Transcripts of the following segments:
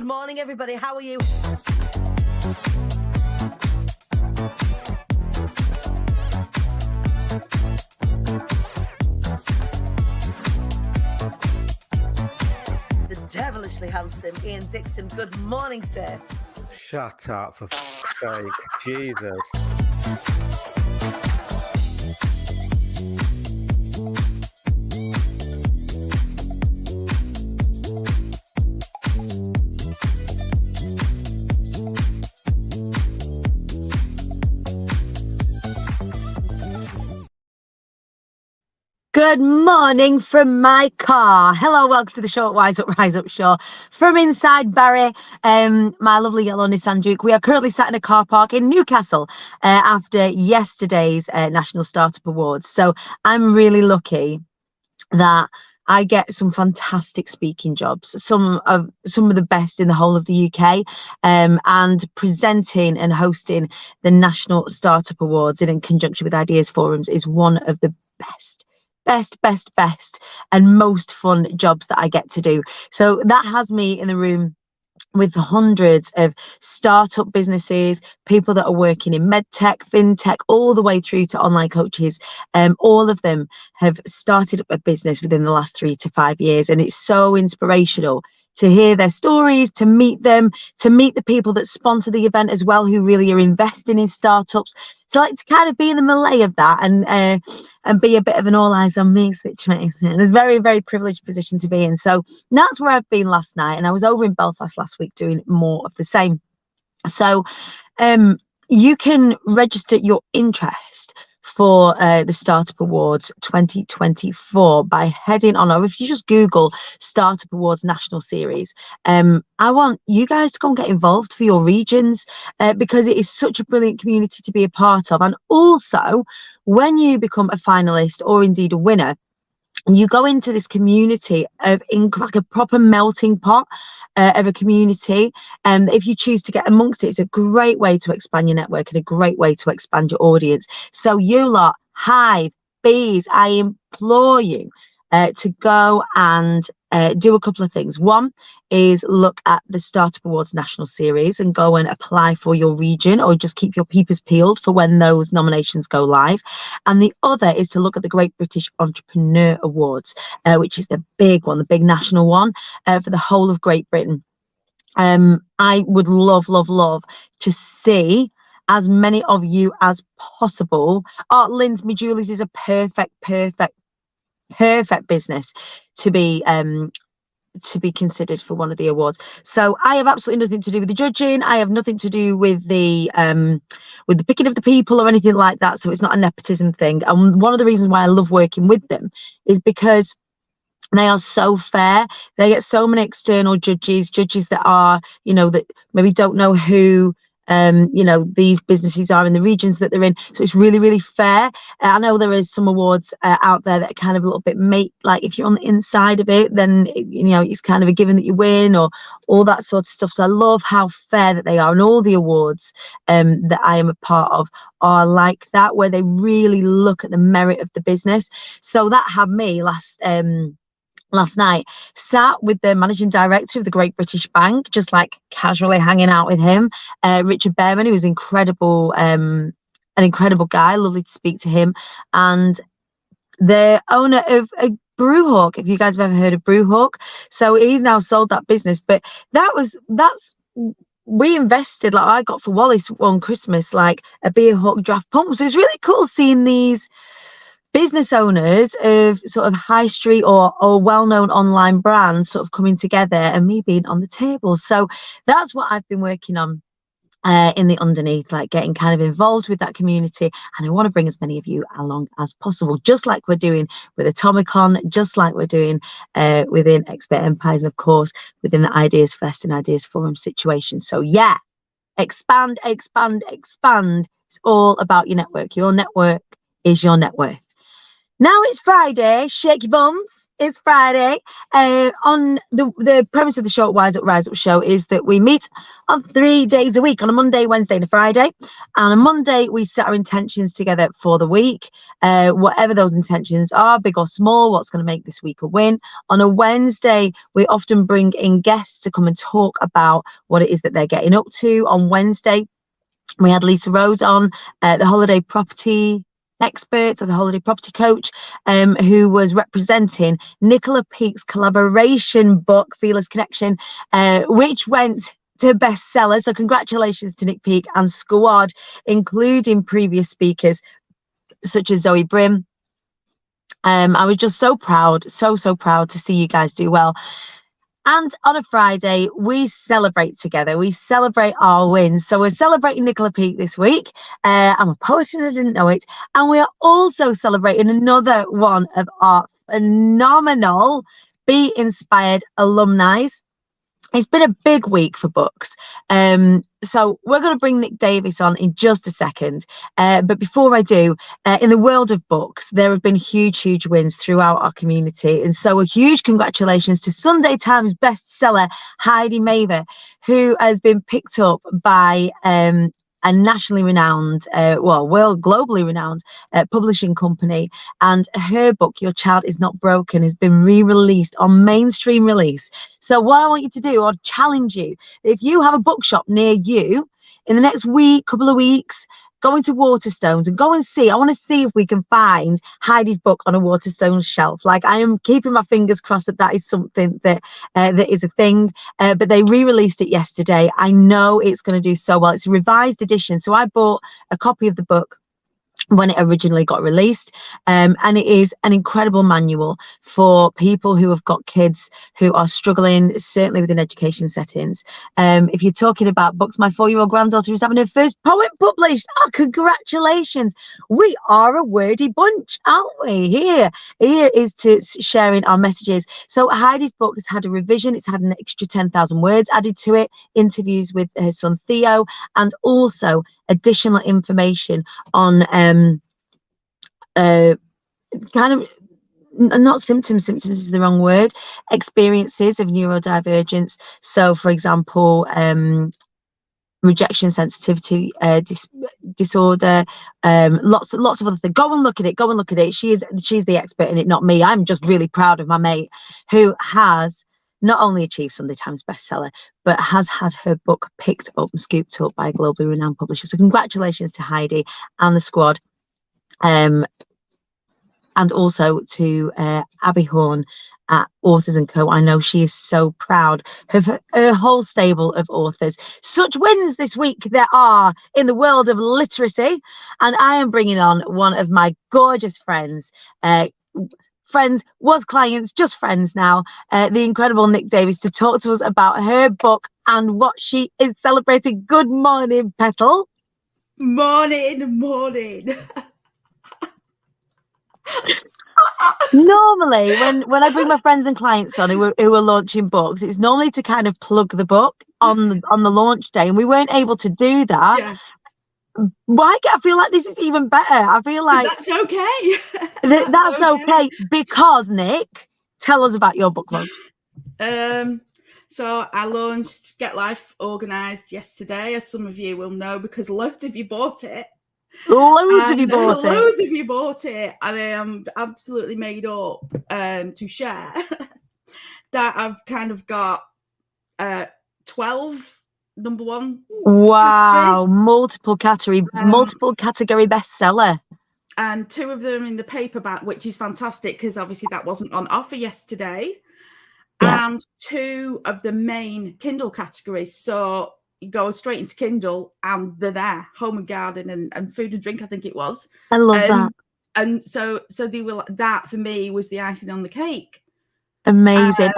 morning, everybody. How are you? The devilishly handsome Ian Dixon. Good morning, sir. Shut up, for fuck's sake. Jesus. Good morning from my car. Hello, welcome to the show at Wise Up, Rise Up Show. From inside Barry, my lovely yellow Nissan Juke. We are currently sat in a car park in Newcastle after yesterday's National Startup Awards. So I'm really lucky that I get some fantastic speaking jobs, some of the best in the whole of the UK, and presenting and hosting the National Startup Awards in conjunction with Ideas Forums is one of the best and most fun jobs that I get to do. So that has me in the room with hundreds of startup businesses, people that are working in medtech, fintech, all the way through to online coaches. All of them have started up a business within the last 3 to 5 years, and it's so inspirational to hear their stories, to meet them, to meet the people that sponsor the event as well, who really are investing in startups. So like to kind of be in the melee of that and be a bit of an all eyes on me situation. It's a very, very privileged position to be in. So that's where I've been last night, and I was over in Belfast last week doing more of the same. So you can register your interest for the Startup Awards 2024 by heading on, or if you just Google Startup Awards National Series. I want you guys to go and get involved for your regions because it is such a brilliant community to be a part of. And also, when you become a finalist or indeed a winner, you go into this community of like a proper melting pot of a community. If you choose to get amongst it, it's a great way to expand your network and a great way to expand your audience. So you lot, Hive, Bees, I implore you to go and do a couple of things. One is look at the Startup Awards National Series and go and apply for your region, or just keep your peepers peeled for when those nominations go live. And the other is to look at the Great British Entrepreneur Awards, which is the big one, the big national one for the whole of Great Britain. I would love to see as many of you as possible. Lynn's Me Julie's is a perfect business to be considered for one of the awards. So I have absolutely nothing to do with the judging. I have nothing to do with the picking of the people or anything like that. So it's not a nepotism thing. And one of the reasons why I love working with them is because they are so fair. They get so many external judges that are, that maybe don't know who these businesses are in the regions that they're in. So it's really, really fair. I know there is some awards out there that are kind of a little bit like if you're on the inside of it, then it's kind of a given that you win or all that sort of stuff. So I love how fair that they are, and all the awards that I am a part of are like that, where they really look at the merit of the business. So that had me last night sat with the managing director of the Great British Bank, just like casually hanging out with him, Richard Bearman, who was incredible, an incredible guy, lovely to speak to him, and the owner of a Brewhawk, if you guys have ever heard of Brewhawk. So he's now sold that business, but we invested, like I got for Wallace on Christmas, like a Beerhawk draft pump. So it's really cool seeing these business owners of sort of high street or well-known online brands sort of coming together and me being on the table. So that's what I've been working on in the underneath, like getting kind of involved with that community. And I want to bring as many of you along as possible, just like we're doing with Atomicon, just like we're doing within Expert Empires, and of course within the Ideas Fest and Ideas Forum situation. So yeah, expand. It's all about your network. Your network is your net worth. Now it's Friday, shake your bums, It's Friday. On the premise of the show, Rise Up show, is that we meet on 3 days a week, on a Monday, Wednesday, and a Friday. And on a Monday, we set our intentions together for the week, whatever those intentions are, big or small, what's going to make this week a win. On a Wednesday, we often bring in guests to come and talk about what it is that they're getting up to. On Wednesday, we had Lisa Rose on, the holiday property expert, or the holiday property coach, who was representing Nicola Peake's collaboration book, Fearless Connection, which went to bestseller. So congratulations to Nick Peake and squad, including previous speakers such as Zoe Brim. I was just so proud, so proud to see you guys do well. And on a Friday, we celebrate together. We celebrate our wins. So we're celebrating Nicola Peake this week. I'm a poet and I didn't know it. And we are also celebrating another one of our phenomenal Be Inspired alumni. It's been a big week for books. So we're going to bring Nick Davis on in just a second. But before I do, in the world of books, there have been huge wins throughout our community. And so a huge congratulations to Sunday Times bestseller Heidi Maver, who has been picked up by a nationally renowned, globally renowned publishing company. And her book, Your Child Is Not Broken, has been re-released on mainstream release. So what I want you to do, or challenge you, if you have a bookshop near you, in the next couple of weeks, go into Waterstones and go and see. I want to see if we can find Heidi's book on a Waterstones shelf. Like, I am keeping my fingers crossed that is something that is a thing. But they re-released it yesterday. I know it's going to do so well. It's a revised edition. So I bought a copy of the book when it originally got released, and it is an incredible manual for people who have got kids who are struggling, certainly within education settings. If you're talking about books, my 4-year-old granddaughter is having her first poem published. Oh, congratulations. We are a wordy bunch, aren't we? Here is to sharing our messages. So Heidi's book has had a revision. It's had an extra 10,000 words added to it, interviews with her son Theo, and also additional information on kind of not symptoms is the wrong word, experiences of neurodivergence. So for example, rejection sensitivity disorder, lots of other things. Go and look at it. She's the expert in it, not me. I'm just really proud of my mate who has not only achieved Sunday Times bestseller, but has had her book picked up and scooped up by a globally renowned publisher. So congratulations to Heidi and the squad. And also to Abby Horn at Authors & Co. I know she is so proud of her whole stable of authors. Such wins this week there are in the world of literacy. And I am bringing on one of my gorgeous friends, was clients, just friends now, the incredible Nick Davis, to talk to us about her book and what she is celebrating. Good morning, Petal. Morning. Normally, when I bring my friends and clients on who are launching books, it's normally to kind of plug the book on the launch day, and we weren't able to do that. Yeah. Why? I feel like this is even better. I feel like that's okay. That's okay because, Nick, tell us about your book launch. So I launched Get Life Organised yesterday, as some of you will know, because loads of you bought it. Loads of you bought it, and I am absolutely made up to share that I've kind of got 12 number one. Wow, multiple category bestseller. And 2 of them in the paperback, which is fantastic because obviously that wasn't on offer yesterday. Yeah. And 2 of the main Kindle categories. So you go straight into Kindle and they're there, home and garden and food and drink, I think it was. I love that. And so they were, that for me was the icing on the cake. Amazing.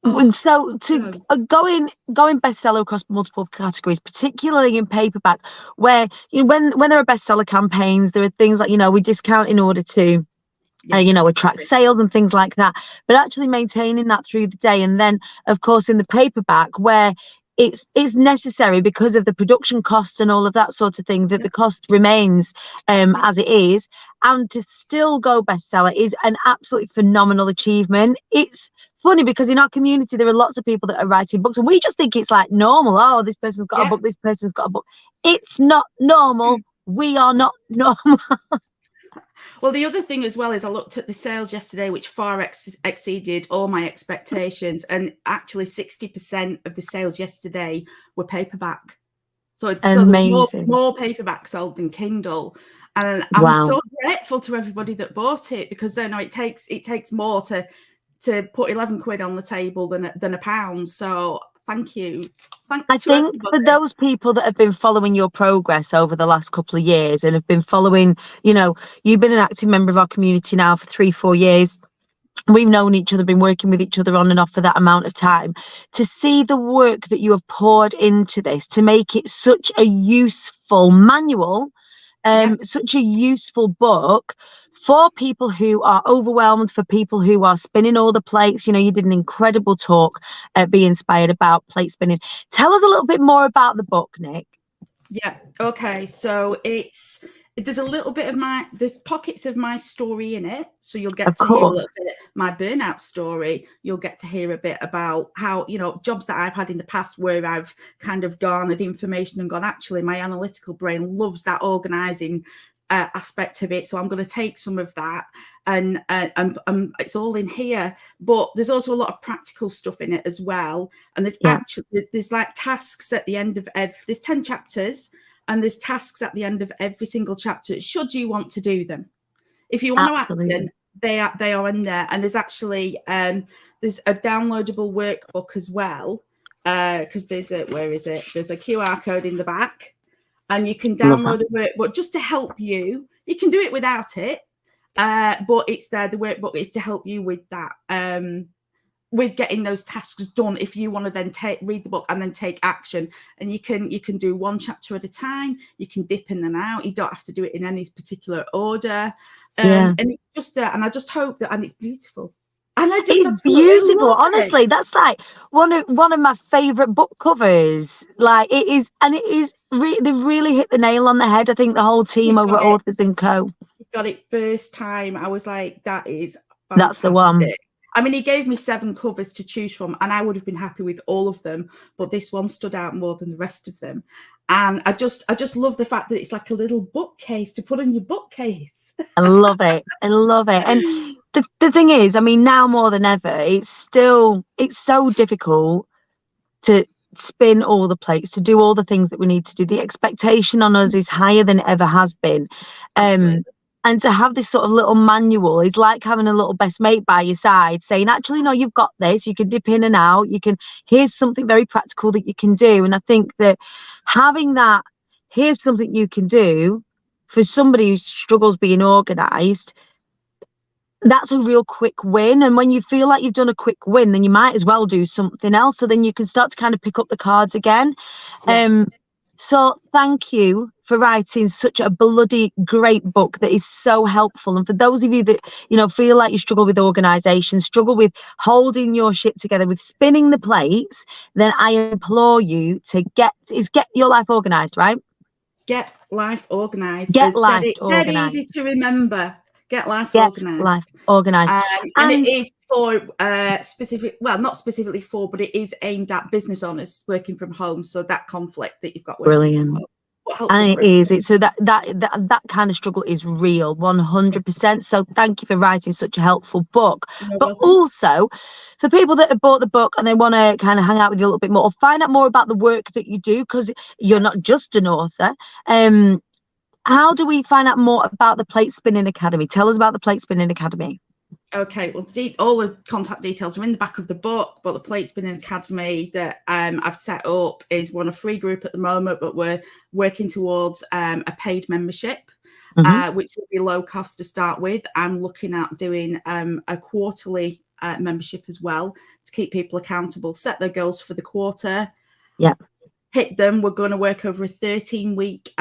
And so to going bestseller across multiple categories, particularly in paperback, where when there are bestseller campaigns, there are things like we discount in order to attract sales and things like that, but actually maintaining that through the day. And then of course in the paperback, where it's necessary because of the production costs and all of that sort of thing, that the cost remains as it is, and to still go bestseller is an absolutely phenomenal achievement. It's funny because in our community there are lots of people that are writing books and we just think it's like normal. Oh, this person's got a book, this person's got a book. It's not normal. We are not normal. Well, the other thing as well is I looked at the sales yesterday, which far exceeded all my expectations. And actually 60% of the sales yesterday were paperback. So there's more paperback sold than Kindle. And I'm so grateful to everybody that bought it, because they know it takes more to put 11 quid on the table than a pound. So thank you. Thanks. I think everybody. For those people that have been following your progress over the last couple of years and have been following, you know, you've been an active member of our community now for 3-4 years. We've known each other, been working with each other on and off for that amount of time. To see the work that you have poured into this, to make it such a useful manual, such a useful book for people who are overwhelmed, for people who are spinning all the plates. You know, you did an incredible talk at Be Inspired about plate spinning. Tell us a little bit more about the book, Nick. Yeah. Okay. So there's a little bit of there's pockets of my story in it. So you'll get to hear a little bit of my burnout story. You'll get to hear a bit about how, you know, jobs that I've had in the past where I've kind of garnered information and gone, actually, my analytical brain loves that organizing aspect of it. So I'm going to take some of that and it's all in here. But there's also a lot of practical stuff in it as well. And there's like tasks at the end of there's 10 chapters. And there's tasks at the end of every single chapter, should you want to do them. If you want to act them, they are in there. And there's actually there's a downloadable workbook as well, because there's a QR code in the back, and you can download a workbook just to help you. You can do it without it, but it's there. The workbook is to help you with that. With getting those tasks done, if you want to then read the book and then take action. And you can do one chapter at a time. You can dip in and out. You don't have to do it in any particular order. And it's just and I just hope that, and it's beautiful. And it's beautiful. Honestly, that's like one of my favorite book covers. Like it is, and it is. They really hit the nail on the head. I think the whole team over at Authors & Co. Got it first time. I was like, that is fantastic. That's the one. I mean, he gave me 7 covers to choose from, and I would have been happy with all of them, but this one stood out more than the rest of them. And I just love the fact that it's like a little bookcase to put on your bookcase. I love it. I love it. And the thing is, I mean, now more than ever, it's so difficult to spin all the plates, to do all the things that we need to do. The expectation on us is higher than it ever has been. And to have this sort of little manual is like having a little best mate by your side saying, actually, no, you've got this. You can dip in and out. Here's something very practical that you can do. And I think that having that, here's something you can do for somebody who struggles being organized, that's a real quick win. And when you feel like you've done a quick win, then you might as well do something else. So then you can start to kind of pick up the cards again. So thank you for writing such a bloody great book that is so helpful. And for those of you that, you know, feel like you struggle with organisation, struggle with holding your shit together, with spinning the plates, then I implore you to get your life organised, right? Get life organised. Get life organised. Dead easy to remember. Get life organised. And it is for specific, well, not specifically for, but it is aimed at business owners working from home. So that conflict that you've got. Brilliant. And it is. So that kind of struggle is real, 100%. So thank you for writing such a helpful book. But also for people that have bought the book and they want to kind of hang out with you a little bit more or find out more about the work that you do, because you're not just an author. How do we find out more about the Plate Spinning Academy? Tell us about the Plate Spinning Academy. Okay, well, all the contact details are in the back of the book, but the Plate Spinning Academy that I've set up is we're on a free group at the moment, but we're working towards a paid membership, which will be low cost to start with. I'm looking at doing a quarterly membership as well to keep people accountable, set their goals for the quarter, hit them. We're going to work over a 13-week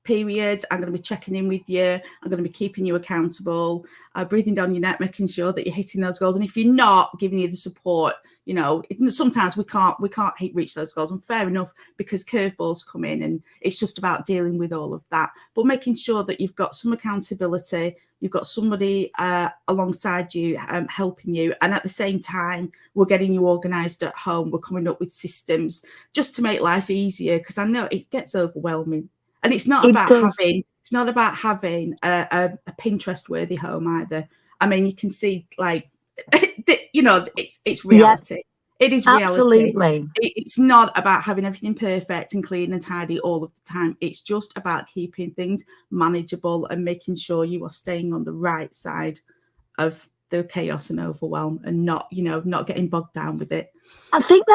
period. I'm going to be checking in with you. I'm going to be keeping you accountable, breathing down your neck, making sure that you're hitting those goals. And if you're not, giving you the support You know, sometimes we can't reach those goals, and fair enough, because curveballs come in, and it's just about dealing with all of that. But making sure that you've got some accountability, you've got somebody alongside you helping you, and at the same time we're getting you organised at home. We're coming up with systems just to make life easier, because I know it gets overwhelming, and it's not about having a Pinterest worthy home either. I mean, you can see, like, you know, it's reality. Yeah, it is reality. Absolutely. It's not about having everything perfect and clean and tidy all of the time. It's just about keeping things manageable and making sure you are staying on the right side of the chaos and overwhelm, and not getting bogged down with it. I think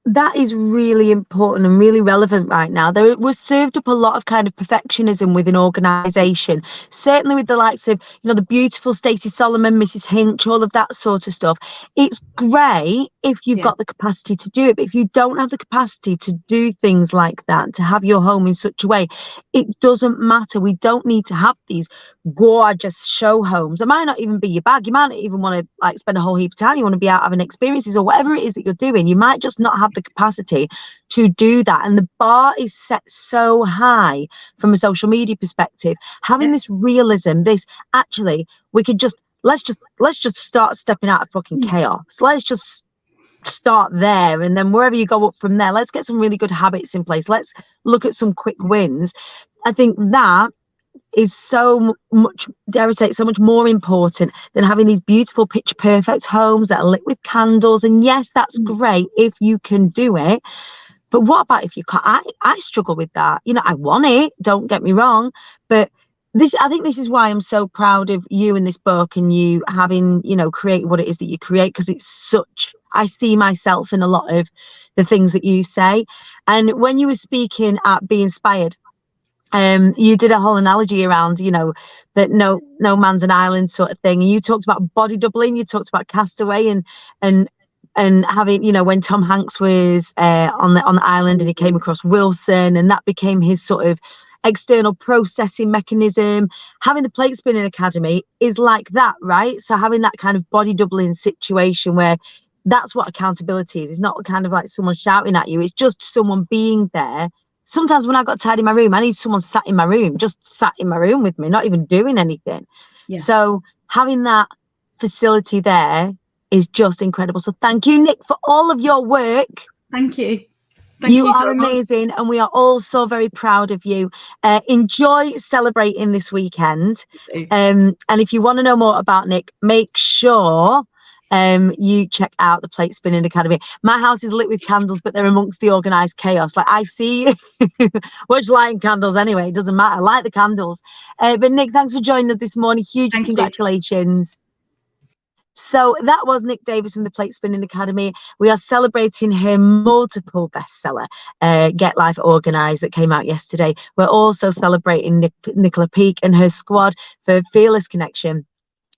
that is really important and really relevant right now. There was served up a lot of kind of perfectionism within organisation, certainly with the likes of, you know, the beautiful Stacey Solomon, Mrs. Hinch, all of that sort of stuff. It's great if you've got the capacity to do it, but if you don't have the capacity to do things like that, to have your home in such a way, it doesn't matter. We don't need to have these gorgeous show homes. It might not even be your bag. You might not even want to, like, spend a whole heap of time. You want to be out having experiences or whatever it is that you're doing. You might just not have the capacity to do that, and the bar is set so high from a social media perspective. Having this realism, this actually, we could just let's just start stepping out of fucking chaos. Let's just start there, and then wherever you go up from there, let's get some really good habits in place. Let's look at some quick wins. I think that is so much, dare I say, so much more important than having these beautiful picture perfect homes that are lit with candles. And yes, that's great if you can do it, but what about if you can't? I struggle with that. You know, I want it, don't get me wrong, but I think this is why I'm so proud of you in this book, and you having, you know, created what it is that you create, because it's such, I see myself in a lot of the things that you say. And when you were speaking at Be Inspired, you did a whole analogy around, you know, that no man's an island sort of thing, and you talked about body doubling, you talked about Castaway, and having, you know, when Tom Hanks was on the island and he came across Wilson, and that became his sort of external processing mechanism. Having the Plate Spinning Academy is like that, right? So having that kind of body doubling situation where that's what accountability is. It's not kind of like someone shouting at you, it's just someone being there. Sometimes when I got tired in my room, I need someone sat in my room with me, not even doing anything. Yeah. So having that facility there is just incredible. So thank you, Nick, for all of your work. Thank you. You are amazing, and we are all so very proud of you. Enjoy celebrating this weekend. And if you want to know more about Nick, make sure you check out the Plate Spinning Academy. My house is lit with candles, but they're amongst the organised chaos. Like, I see which lighting candles anyway, it doesn't matter. Light the candles. But Nick, thanks for joining us this morning. Huge congratulations. So that was Nick Davis from the Plate Spinning Academy. We are celebrating her multiple bestseller, Get Life Organised, that came out yesterday. We're also celebrating Nicola Peake and her squad for Fearless Connection,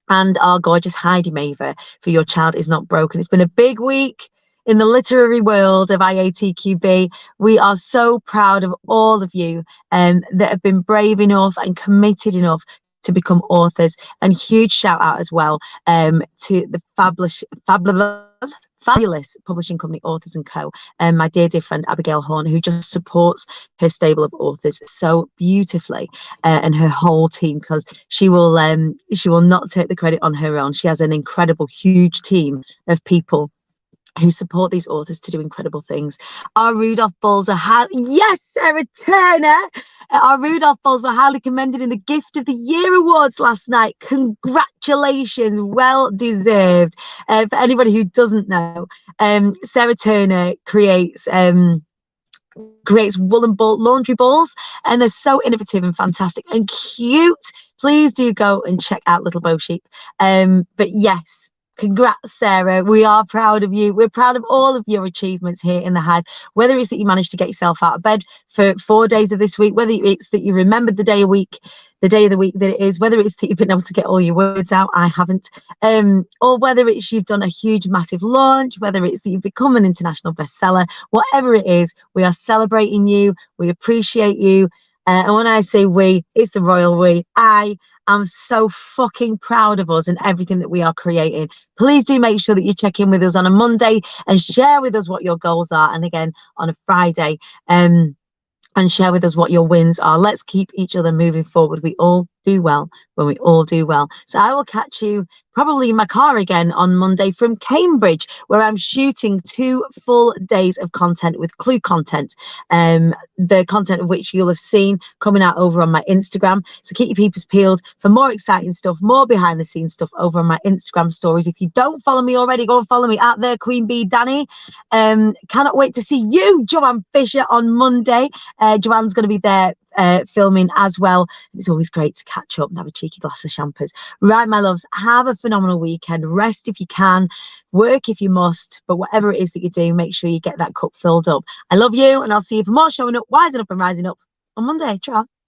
and our gorgeous Heidi Maver for Your Child Is Not Broken. It's been a big week in the literary world of IATQB. We are so proud of all of you that have been brave enough and committed enough to become authors. And huge shout out as well to the fabulous publishing company Authors & Co, and my dear friend Abigail Horn, who just supports her stable of authors so beautifully, and her whole team, because she will not take the credit on her own. She has an incredible, huge team of people who support these authors to do incredible things. Our Rudolph Bulls are yes, Sarah Turner. Our Rudolph Bulls were highly commended in the Gift of the Year Awards last night. Congratulations, well deserved. For anybody who doesn't know, Sarah Turner creates woolen laundry balls, and they're so innovative and fantastic and cute. Please do go and check out Little Bow Sheep. But yes, congrats, Sarah. We are proud of you. We're proud of all of your achievements here in the Hive, whether it's that you managed to get yourself out of bed for 4 days of this week, whether it's that you remembered the day of the week that it is, whether it's that you've been able to get all your words out, I haven't, or whether it's you've done a huge, massive launch, whether it's that you've become an international bestseller, whatever it is, we are celebrating you. We appreciate you. And when I say we, it's the royal we. I I'm so fucking proud of us and everything that we are creating. Please do make sure that you check in with us on a Monday and share with us what your goals are, and again on a Friday, and share with us what your wins are. Let's keep each other moving forward. We all do well when we all do well. So I will catch you probably in my car again on Monday from Cambridge, where I'm shooting 2 full days of content with Clue content, the content of which you'll have seen coming out over on my Instagram. So keep your peepers peeled for more exciting stuff, more behind the scenes stuff over on my Instagram stories. If you don't follow me already, go and follow me at the Queen Bee Danny. Cannot wait to see you, Joanne Fisher, on Monday. Joanne's going to be there filming as well. It's always great to catch up and have a cheeky glass of champers. Right, my loves, have a phenomenal weekend. Rest if you can, work if you must, but whatever it is that you do, make sure you get that cup filled up. I love you, and I'll see you for more showing up, wising up and rising up on Monday. Ciao.